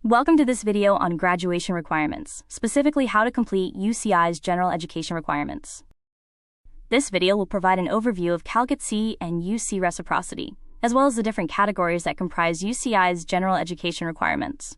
Welcome to this video on graduation requirements, specifically how to complete UCI's General Education requirements. This video will provide an overview of Cal-GETC and UC Reciprocity, as well as the different categories that comprise UCI's General Education requirements.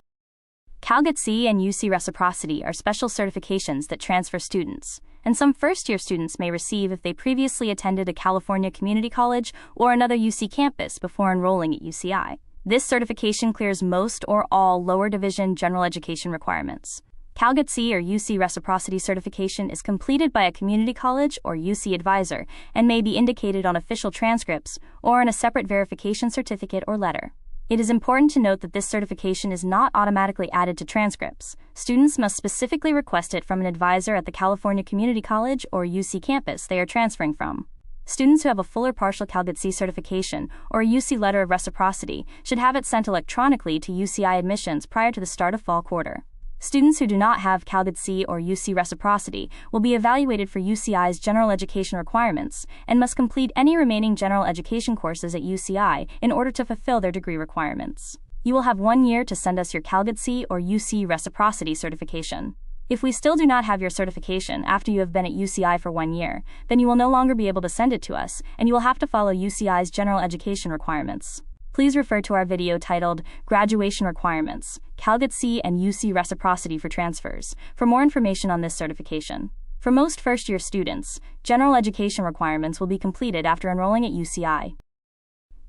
Cal-GETC and UC Reciprocity are special certifications that transfer students, and some first-year students may receive if they previously attended a California community college or another UC campus before enrolling at UCI. This certification clears most or all lower division general education requirements. Cal-GETC or UC Reciprocity certification is completed by a community college or UC advisor and may be indicated on official transcripts or in a separate verification certificate or letter. It is important to note that this certification is not automatically added to transcripts. Students must specifically request it from an advisor at the California Community College or UC campus they are transferring from. Students who have a full or partial Cal-GETC certification or a UC letter of reciprocity should have it sent electronically to UCI admissions prior to the start of fall quarter. Students who do not have Cal-GETC or UC reciprocity will be evaluated for UCI's general education requirements and must complete any remaining general education courses at UCI in order to fulfill their degree requirements. You will have 1 year to send us your Cal-GETC or UC reciprocity certification. If we still do not have your certification after you have been at UCI for 1 year, then you will no longer be able to send it to us, and you will have to follow UCI's general education requirements. Please refer to our video titled Graduation Requirements, Cal-GETC and UC Reciprocity for Transfers for more information on this certification. For most first-year students, general education requirements will be completed after enrolling at UCI.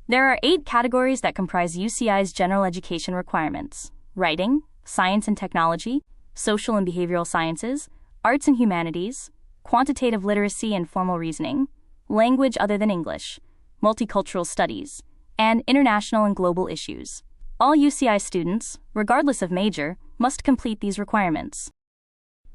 There are 8 categories that comprise UCI's general education requirements: writing, science and technology, social and behavioral sciences, arts and humanities, quantitative literacy and formal reasoning, language other than English, multicultural studies, and international and global issues. All UCI students, regardless of major, must complete these requirements.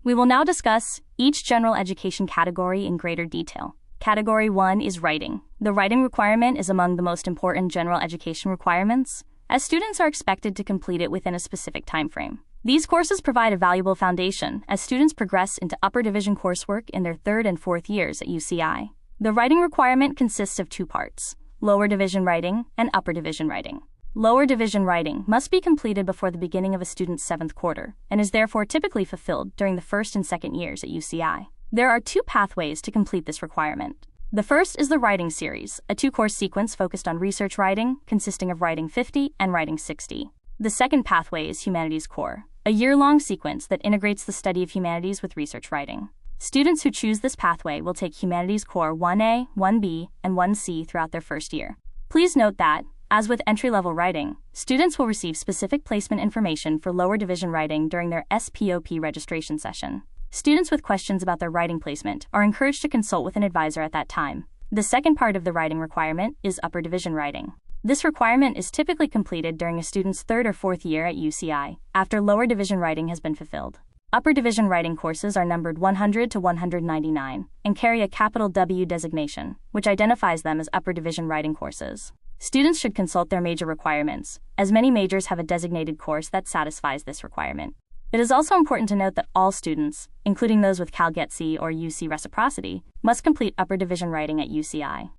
We will now discuss each general education category in greater detail. Category 1 is writing. The writing requirement is among the most important general education requirements, as students are expected to complete it within a specific time frame. These courses provide a valuable foundation as students progress into upper division coursework in their 3rd and 4th years at UCI. The writing requirement consists of 2 parts: lower division writing and upper division writing. Lower division writing must be completed before the beginning of a student's 7th quarter and is therefore typically fulfilled during the 1st and 2nd years at UCI. There are 2 pathways to complete this requirement. The first is the writing series, a 2-course sequence focused on research writing, consisting of writing 50 and writing 60. The second pathway is Humanities Core, a year-long sequence that integrates the study of humanities with research writing. Students who choose this pathway will take Humanities Core 1A, 1B, and 1C throughout their first year. Please note that, as with entry-level writing, students will receive specific placement information for lower division writing during their SPOP registration session. Students with questions about their writing placement are encouraged to consult with an advisor at that time. The second part of the writing requirement is upper division writing. This requirement is typically completed during a student's 3rd or 4th year at UCI, after lower division writing has been fulfilled. Upper division writing courses are numbered 100 to 199 and carry a capital W designation, which identifies them as upper division writing courses. Students should consult their major requirements, as many majors have a designated course that satisfies this requirement. It is also important to note that all students, including those with Cal-GETC or UC Reciprocity, must complete upper division writing at UCI.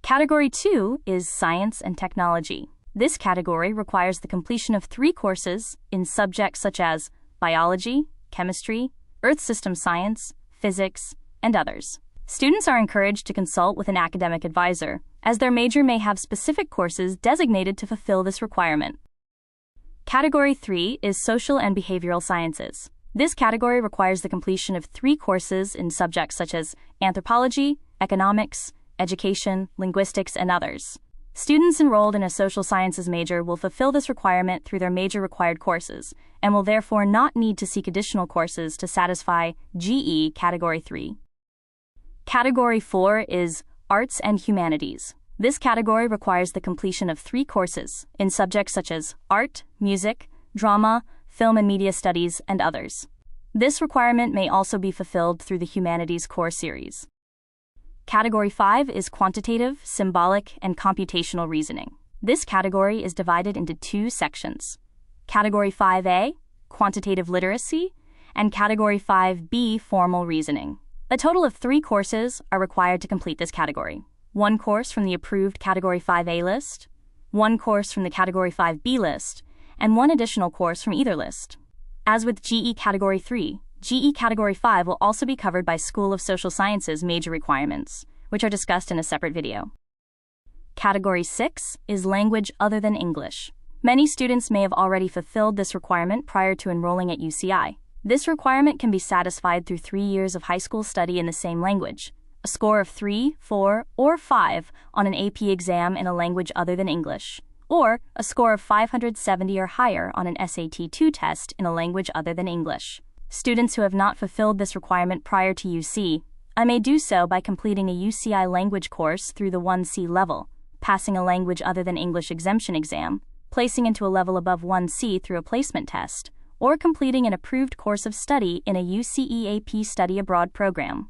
Category 2 is Science and Technology. This category requires the completion of 3 courses in subjects such as biology, chemistry, earth system science, physics, and others. Students are encouraged to consult with an academic advisor, as their major may have specific courses designated to fulfill this requirement. Category 3 is Social and Behavioral Sciences. This category requires the completion of 3 courses in subjects such as anthropology, economics, education, linguistics, and others. Students enrolled in a social sciences major will fulfill this requirement through their major required courses and will therefore not need to seek additional courses to satisfy GE Category 3. Category 4 is Arts and Humanities. This category requires the completion of 3 courses in subjects such as art, music, drama, film and media studies, and others. This requirement may also be fulfilled through the Humanities Core series. Category 5 is Quantitative, Symbolic, and Computational Reasoning. This category is divided into 2 sections: Category 5A, Quantitative Literacy, and Category 5B, Formal Reasoning. A total of 3 courses are required to complete this category: 1 course from the approved Category 5A list, 1 course from the Category 5B list, and one additional course from either list. As with GE Category 3, GE Category 5 will also be covered by School of Social Sciences major requirements, which are discussed in a separate video. Category 6 is language other than English. Many students may have already fulfilled this requirement prior to enrolling at UCI. This requirement can be satisfied through 3 years of high school study in the same language, a score of 3, 4, or 5 on an AP exam in a language other than English, or a score of 570 or higher on an SAT-2 test in a language other than English. Students who have not fulfilled this requirement prior to UC may do so by completing a UCI language course through the 1C level, passing a language other than English exemption exam, placing into a level above 1C through a placement test, or completing an approved course of study in a UCE AP study abroad program.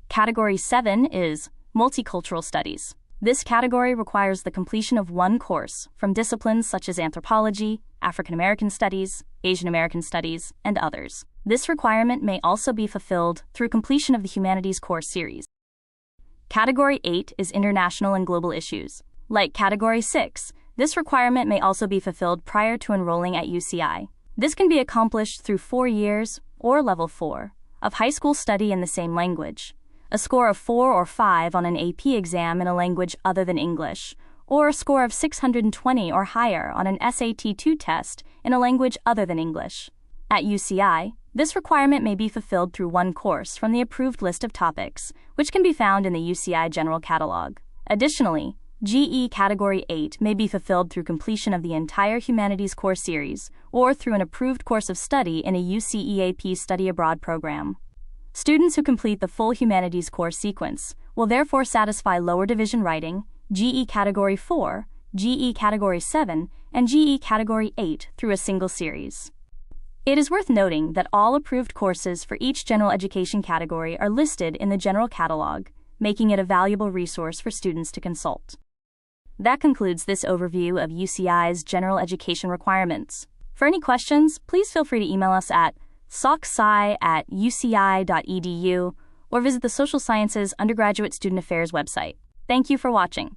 Category 7 is multicultural studies. This category requires the completion of one course from disciplines such as anthropology, African American studies, Asian American studies, and others. This requirement may also be fulfilled through completion of the Humanities course series. Category 8 is international and global issues. Like Category 6, this requirement may also be fulfilled prior to enrolling at UCI. This can be accomplished through 4 years, or level 4, of high school study in the same language, a score of 4 or 5 on an AP exam in a language other than English, or a score of 620 or higher on an SAT-2 test in a language other than English. At UCI, this requirement may be fulfilled through one course from the approved list of topics, which can be found in the UCI General Catalog. Additionally, GE Category 8 may be fulfilled through completion of the entire Humanities course series, or through an approved course of study in a UCE AP study abroad program. Students who complete the full Humanities course sequence will therefore satisfy lower division writing, GE Category 4, GE Category 7, and GE Category 8 through a single series. It is worth noting that all approved courses for each general education category are listed in the General Catalog, making it a valuable resource for students to consult. That concludes this overview of UCI's general education requirements. For any questions, please feel free to email us at socsci@uci.edu or visit the Social Sciences Undergraduate Student Affairs website. Thank you for watching.